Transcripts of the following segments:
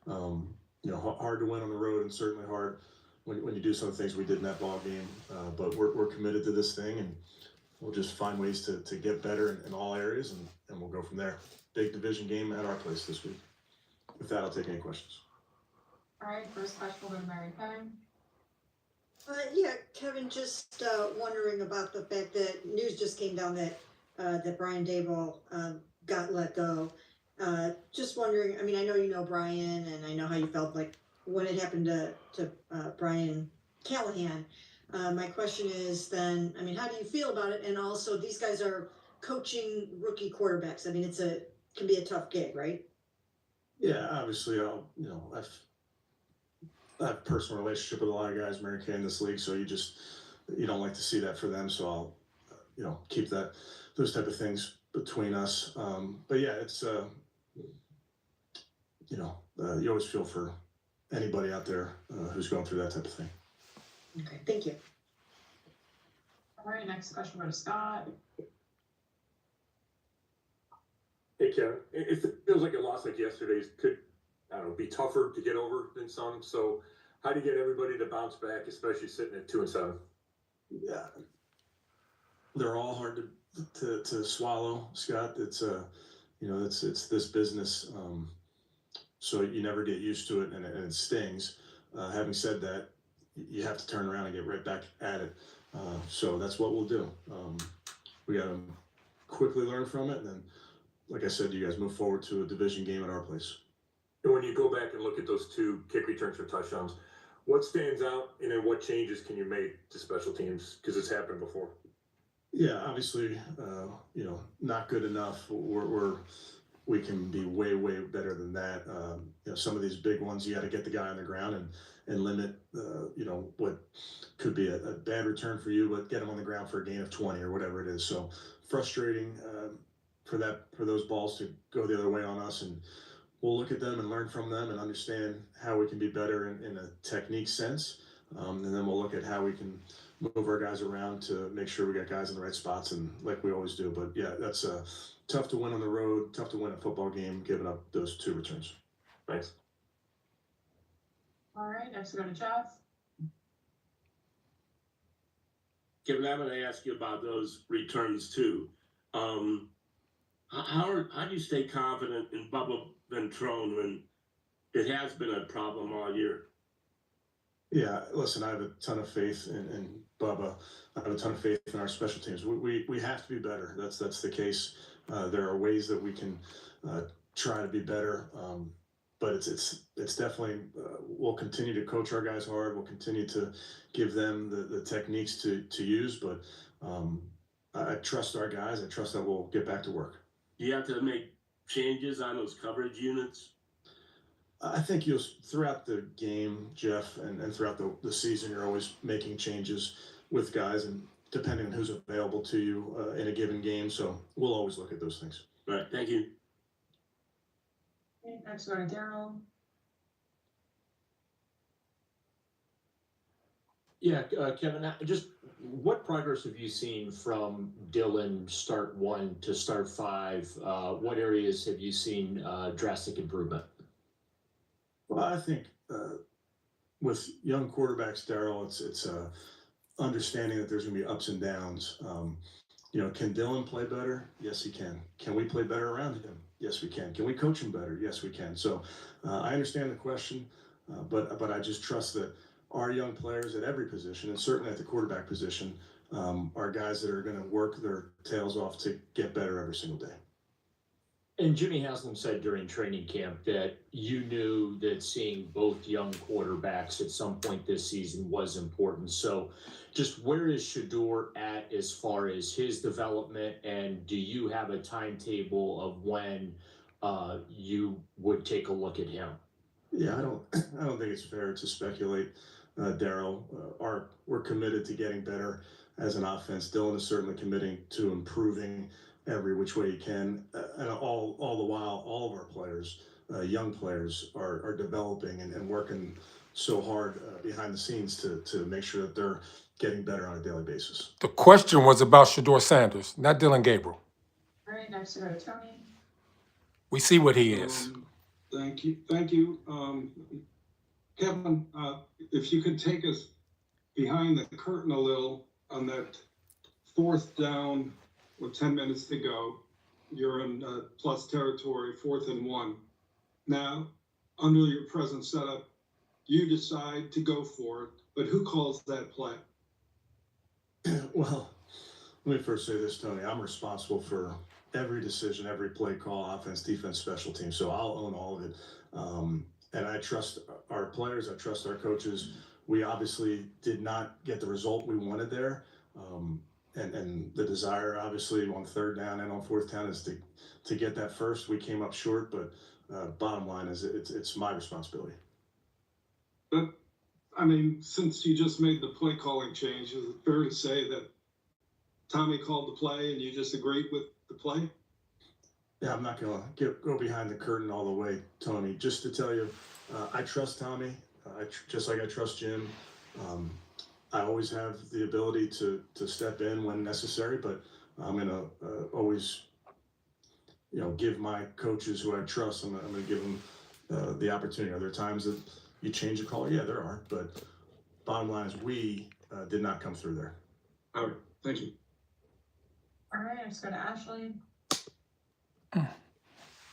Hard to win on the road, and certainly hard when you do some of the things we did in that ball game. But we're committed to this thing, and we'll just find ways to get better in all areas, and we'll go from there. Big division game at our place this week. With that, I'll take any questions. All right, first question will go to Mary Kevin. Yeah, Kevin, just wondering about the fact that news just came down that Brian Daboll got let go. Just wondering, I mean, I know you know Brian, and I know how you felt like when it happened to Brian Callahan. My question is then, I mean, how do you feel about it? And also, these guys are coaching rookie quarterbacks. I mean, can be a tough gig, right? Yeah, obviously, I've a personal relationship with a lot of guys, Mary Kay, in this league, so you don't like to see that for them. So I'll, keep those type of things between us. But yeah, it's you always feel for anybody out there who's going through that type of thing. Okay, thank you. All right, next question will go to Scott. Hey, Kevin, it feels like a loss like yesterday's could, I don't know, be tougher to get over than some. So how do you get everybody to bounce back, especially sitting at 2-7? Yeah, they're all hard to swallow, Scott. It's it's this business, so you never get used to it, and it stings. Having said that, you have to turn around and get right back at it. So that's what we'll do. We got to quickly learn from it, and then, like I said, you guys move forward to a division game at our place. And when you go back and look at those 2 kick returns for touchdowns, what stands out, and then what changes can you make to special teams? Because it's happened before. Yeah, obviously, not good enough. We can be way, way better than that. Some of these big ones, you got to get the guy on the ground and limit, what could be a bad return for you, but get him on the ground for a gain of 20 or whatever it is. So frustrating for those balls to go the other way on us, and we'll look at them and learn from them and understand how we can be better in a technique sense. And then we'll look at how we can move our guys around to make sure we got guys in the right spots, and like we always do. But yeah, that's tough to win on the road, tough to win a football game, giving up those 2 returns. Thanks. All right, next we'll go to Jeff. Kevin, I'm going to ask you about those returns too. How do you stay confident in Bubba Ventrone when it has been a problem all year? Yeah, listen, I have a ton of faith in Bubba. I have a ton of faith in our special teams. We have to be better. That's the case. There are ways that we can try to be better, but it's definitely we'll continue to coach our guys hard. We'll continue to give them the techniques to use. But I trust our guys. I trust that we'll get back to work. Do you have to make changes on those coverage units? I think throughout the game, Jeff, and throughout the season, you're always making changes with guys, and depending on who's available to you in a given game. So we'll always look at those things. All right, thank you. Okay, next we'll go to Daryl. Yeah, Kevin, just what progress have you seen from Dylan start 1 to start 5? What areas have you seen drastic improvement? Well, I think with young quarterbacks, Daryl, it's understanding that there's going to be ups and downs. Can Dylan play better? Yes, he can. Can we play better around him? Yes, we can. Can we coach him better? Yes, we can. So I understand the question, but I just trust that our young players at every position, and certainly at the quarterback position, are guys that are going to work their tails off to get better every single day. And Jimmy Haslam said during training camp that you knew that seeing both young quarterbacks at some point this season was important. So just where is Shedeur at as far as his development, and do you have a timetable of when you would take a look at him? Yeah, I don't think it's fair to speculate, Daryl. We're committed to getting better as an offense. Dylan is certainly committing to improving every which way he can, and all the while, all of our players, young players, are developing and working so hard behind the scenes to make sure that they're getting better on a daily basis. The question was about ShedeurSanders, not Dylan Gabriel. All right, next we'll go to Tony. We see what he is. Thank you. Thank you. Kevin, if you could take us behind the curtain a little on that 4th down with 10 minutes to go. You're in plus territory, 4th and 1. Now, under your present setup, you decide to go for it, but who calls that play? Well, let me first say this, Tony. I'm responsible for every decision, every play call, offense, defense, special team. So I'll own all of it. And I trust our players. I trust our coaches. We obviously did not get the result we wanted there. And the desire, obviously, on 3rd down and on 4th down is to get that first. We came up short, but bottom line is it's my responsibility. But, I mean, since you just made the play calling change, is it fair to say that Tommy called the play and you just agreed with the play? Yeah, I'm not going to go behind the curtain all the way, Tony. Just to tell you, I trust Tommy, just like I trust Jim. I always have the ability to step in when necessary, but I'm going to always, give my coaches who I trust, I'm going to give them the opportunity. Are there times that you change a call? Yeah, there are. But bottom line is we did not come through there. All right, thank you. All right, let's go to Ashley.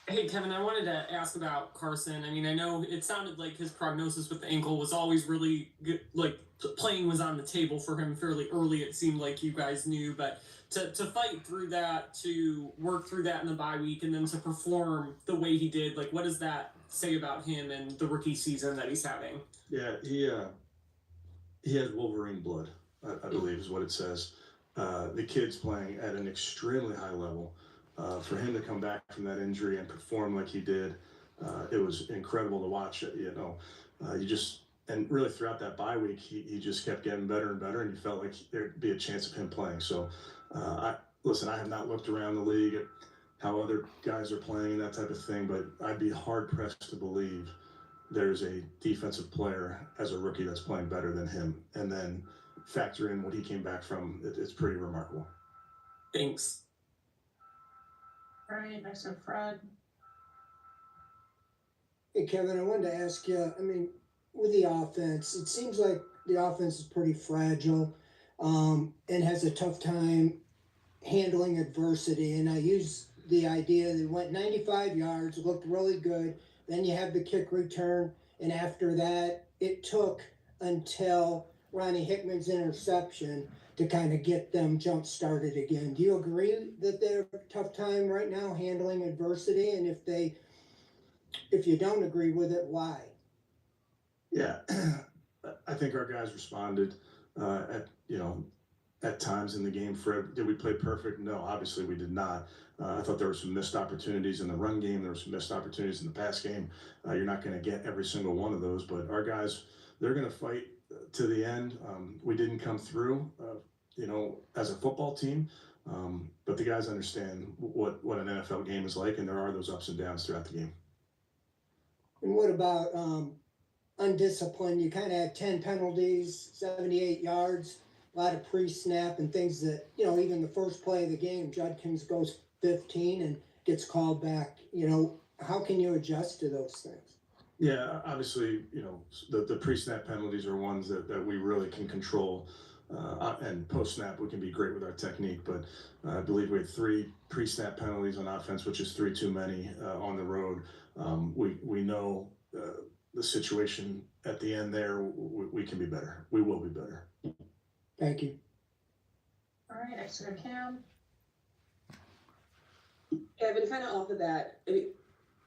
Hey, Kevin, I wanted to ask about Carson. I mean, I know it sounded like his prognosis with the ankle was always really good. Like, playing was on the table for him fairly early, it seemed like you guys knew. But to fight through that, to work through that in the bye week, and then to perform the way he did, like, what does that say about him and the rookie season that he's having? Yeah, he has Wolverine blood, I believe is what it says. The kid's playing at an extremely high level. For him to come back from that injury and perform like he did, it was incredible to watch. And really throughout that bye week, he just kept getting better and better, and you felt like there'd be a chance of him playing. So, I have not looked around the league at how other guys are playing and that type of thing, but I'd be hard pressed to believe there's a defensive player as a rookie that's playing better than him. And then factor in what he came back from, it's pretty remarkable. Thanks. All right, next to Fred. Hey, Kevin, I wanted to ask you, I mean, with the offense, it seems like the offense is pretty fragile and has a tough time handling adversity. And I use the idea that went 95 yards, looked really good. Then you have the kick return. And after that, it took until Ronnie Hickman's interception to kind of get them jump started again. Do you agree that they're a tough time right now handling adversity? And if you don't agree with it, why? Yeah, I think our guys responded at times in the game. Fred, did we play perfect? No, obviously we did not. I thought there were some missed opportunities in the run game. There were some missed opportunities in the pass game. You're not going to get every single one of those, but our guys, they're going to fight to the end. We didn't come through, as a football team, but the guys understand what an NFL game is like, and there are those ups and downs throughout the game. And what about undisciplined? You kind of had 10 penalties, 78 yards, a lot of pre-snap and things that, even the first play of the game, Judkins goes 15 and gets called back. How can you adjust to those things? Yeah, obviously, the pre-snap penalties are ones that we really can control. And post-snap, we can be great with our technique, but I believe we had 3 pre-snap penalties on offense, which is 3 too many on the road. We know the situation at the end there. We can be better. We will be better. Thank you. All right, next to Cam. Kevin, kind of off of that, I mean,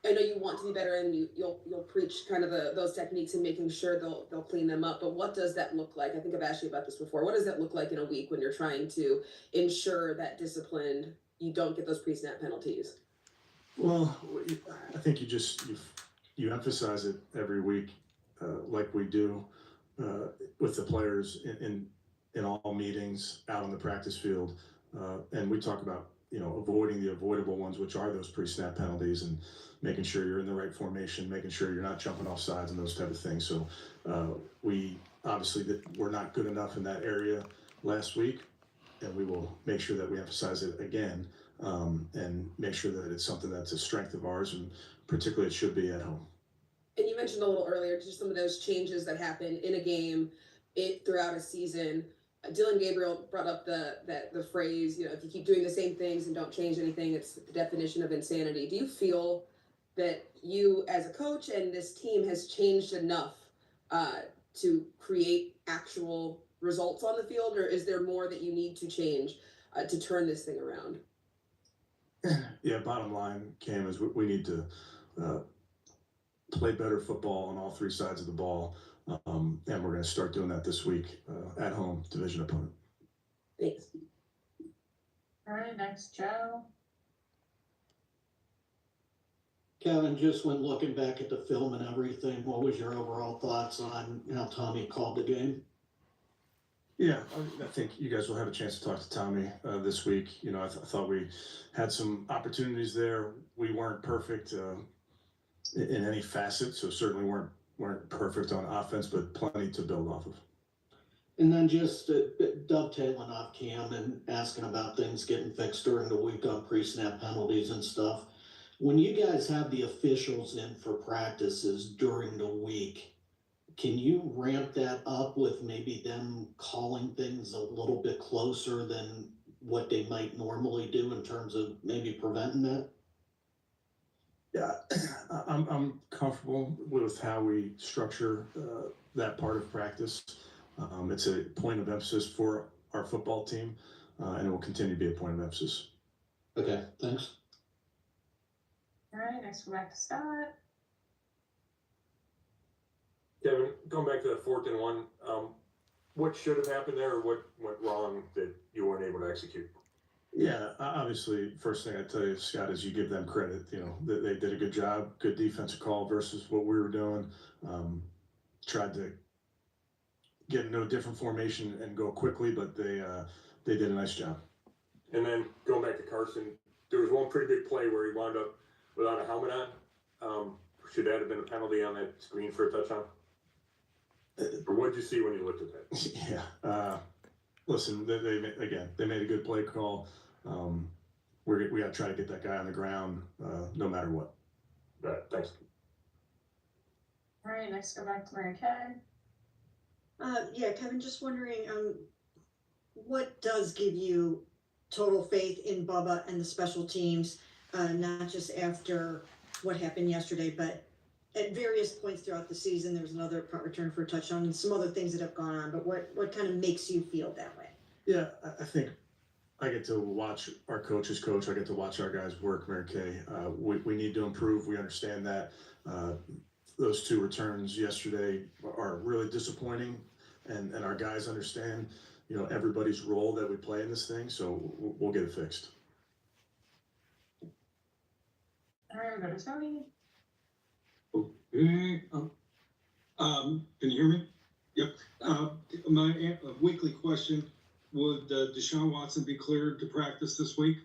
I know you want to be better and you'll preach kind of those techniques and making sure they'll clean them up. But what does that look like? I think I've asked you about this before. What does that look like in a week when you're trying to ensure that disciplined, you don't get those pre-snap penalties? Well, I think you emphasize it every week, like we do with the players in all meetings out on the practice field, and we talk about avoiding the avoidable ones, which are those pre-snap penalties, and making sure you're in the right formation, making sure you're not jumping off sides and those type of things. So we obviously we're not good enough in that area last week, and we will make sure that we emphasize it again, and make sure that it's something that's a strength of ours, and particularly it should be at home. And you mentioned a little earlier just some of those changes that happen in a game, throughout a season. Dylan Gabriel brought up the phrase, if you keep doing the same things and don't change anything, it's the definition of insanity. Do you feel that you as a coach and this team has changed enough to create actual results on the field, or is there more that you need to change to turn this thing around? Yeah, bottom line, Cam, is we need to play better football on all three sides of the ball. And we're going to start doing that this week at home, division opponent. Thanks. All right, next, Joe. Kevin, just when looking back at the film and everything, what was your overall thoughts on how Tommy called the game? Yeah, I think you guys will have a chance to talk to Tommy this week. I thought we had some opportunities there. We weren't perfect in any facet, so certainly weren't perfect on offense, but plenty to build off of. And then just dovetailing off Cam and asking about things getting fixed during the week on pre-snap penalties and stuff. When you guys have the officials in for practices during the week, can you ramp that up with maybe them calling things a little bit closer than what they might normally do in terms of maybe preventing that? Yeah, I'm comfortable with how we structure that part of practice. It's a point of emphasis for our football team, and it will continue to be a point of emphasis. Okay, thanks. All right, next go back to Scott. Kevin, going back to the 4th and 1, what should have happened there, or what went wrong that you weren't able to execute? Yeah, obviously, first thing I tell you, Scott, is you give them credit. They did a good job, good defensive call versus what we were doing. Tried to get into a different formation and go quickly, but they did a nice job. And then going back to Carson, there was one pretty big play where he wound up without a helmet on. Should that have been a penalty on that screen for a touchdown? Or what did you see when you looked at that? Yeah. Listen, they made a good play call. We got to try to get that guy on the ground no matter what. All right, thanks. All right, next go back to Mary Kay. Yeah, Kevin, just wondering, what does give you total faith in Bubba and the special teams, not just after what happened yesterday, but at various points throughout the season? There was another punt return for a touchdown and some other things that have gone on, but what kind of makes you feel that way? Yeah, I think I get to watch our coaches coach. I get to watch our guys work, Mary Kay. We need to improve. We understand that. Those two returns yesterday are really disappointing, and our guys understand, everybody's role that we play in this thing, so we'll get it fixed. All right, we'll go to Tony. Okay. Can you hear me? Yep. My weekly question, would Deshaun Watson be cleared to practice this week?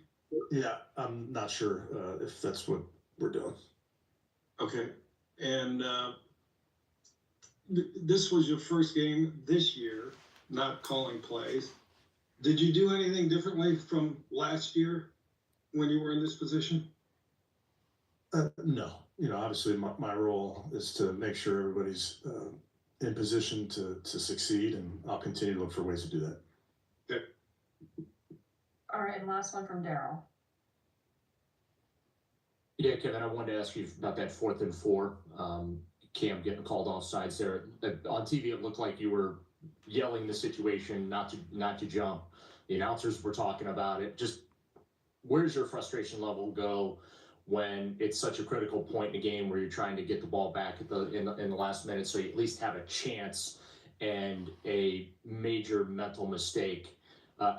Yeah, I'm not sure if that's what we're doing. Okay. And this was your first game this year, not calling plays. Did you do anything differently from last year when you were in this position? No. Obviously my role is to make sure everybody's in position to succeed, and I'll continue to look for ways to do that. Okay. All right, and last one from Daryl. Yeah, Kevin, I wanted to ask you about that 4th and 4. Cam getting called off sides there. On TV, it looked like you were yelling the situation not to jump. The announcers were talking about it. Just where's your frustration level go when it's such a critical point in the game where you're trying to get the ball back in the last minute, so you at least have a chance, and a major mental mistake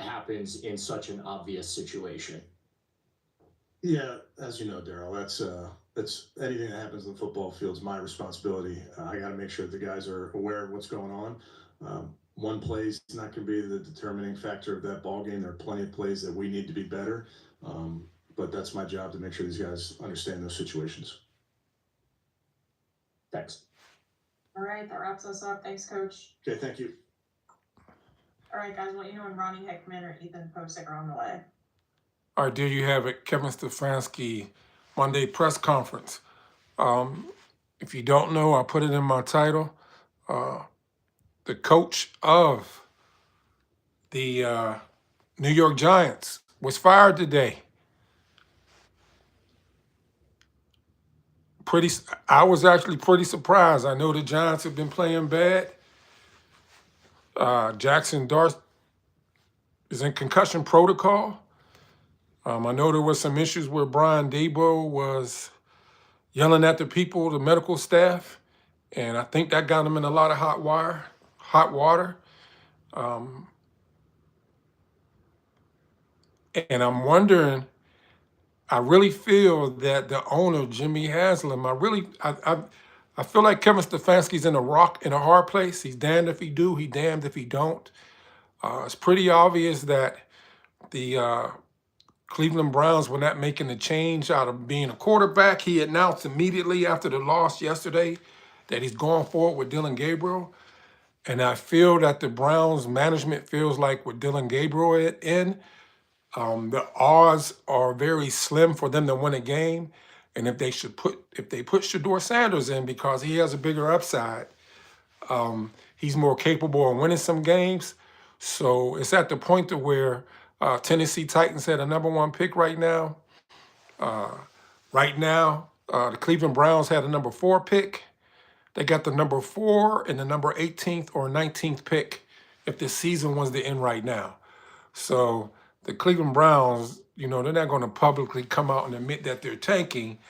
happens in such an obvious situation? Yeah, as you know, Daryl, that's anything that happens in the football field is my responsibility. I got to make sure the guys are aware of what's going on. One play is not going to be the determining factor of that ball game. There are plenty of plays that we need to be better, but that's my job to make sure these guys understand those situations. Thanks. All right, that wraps us up. Thanks, Coach. Okay, thank you. All right, guys, well, when Ronnie Hickman or Ethan Posick are on the way. All right, there you have it. Kevin Stefanski, Monday press conference. If you don't know, I put it in my title. The coach of the New York Giants was fired today. I was actually pretty surprised. I know the Giants have been playing bad. Jackson Dart is in concussion protocol. I know there were some issues where Brian Daboll was yelling at the people, the medical staff, and I think that got him in a lot of hot water. And I'm wondering, I really feel that the owner, Jimmy Haslam, I feel like Kevin Stefanski's in a hard place. He's damned if he do, he damned if he don't. It's pretty obvious that the Cleveland Browns were not making the change out of being a quarterback. He announced immediately after the loss yesterday that he's going forward with Dylan Gabriel. And I feel that the Browns management feels like with Dylan Gabriel in, the odds are very slim for them to win a game. And if they put ShedeurSanders in because he has a bigger upside, he's more capable of winning some games. So it's at the point to where Tennessee Titans had a #1 pick right now. The Cleveland Browns had a #4 pick. They got the #4 and the number 18th or 19th pick if the season was to end right now. So the Cleveland Browns, they're not going to publicly come out and admit that they're tanking,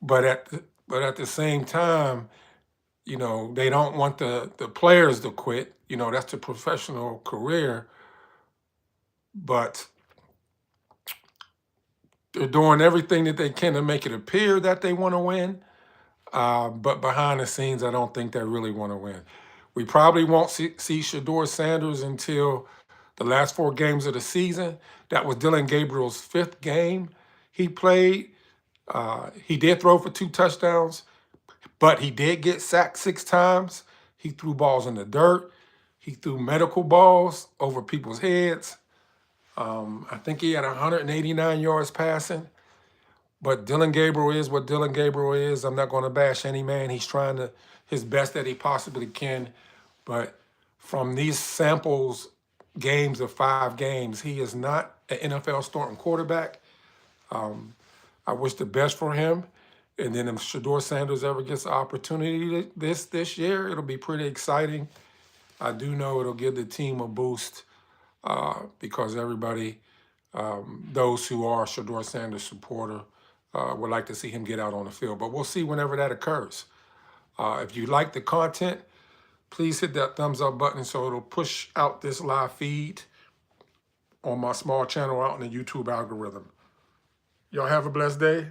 but at the same time, they don't want the players to quit. That's a professional career. But they're doing everything that they can to make it appear that they want to win. But behind the scenes, I don't think they really want to win. We probably won't see ShedeurSanders until the last 4 games of the season. That was Dylan Gabriel's 5th game he played. He did throw for 2 touchdowns, but he did get sacked 6 times. He threw balls in the dirt. He threw medical balls over people's heads. I think he had 189 yards passing. But Dylan Gabriel is what Dylan Gabriel is. I'm not going to bash any man. He's trying his best that he possibly can. But from these games of 5 games, he is not an NFL starting quarterback. I wish the best for him. And then if ShedeurSanders ever gets the opportunity this year, it'll be pretty exciting. I do know it'll give the team a boost because everybody, those who are ShedeurSanders supporter, would like to see him get out on the field. But we'll see whenever that occurs. If you like the content, please hit that thumbs up button so it'll push out this live feed on my small channel out in the YouTube algorithm. Y'all have a blessed day.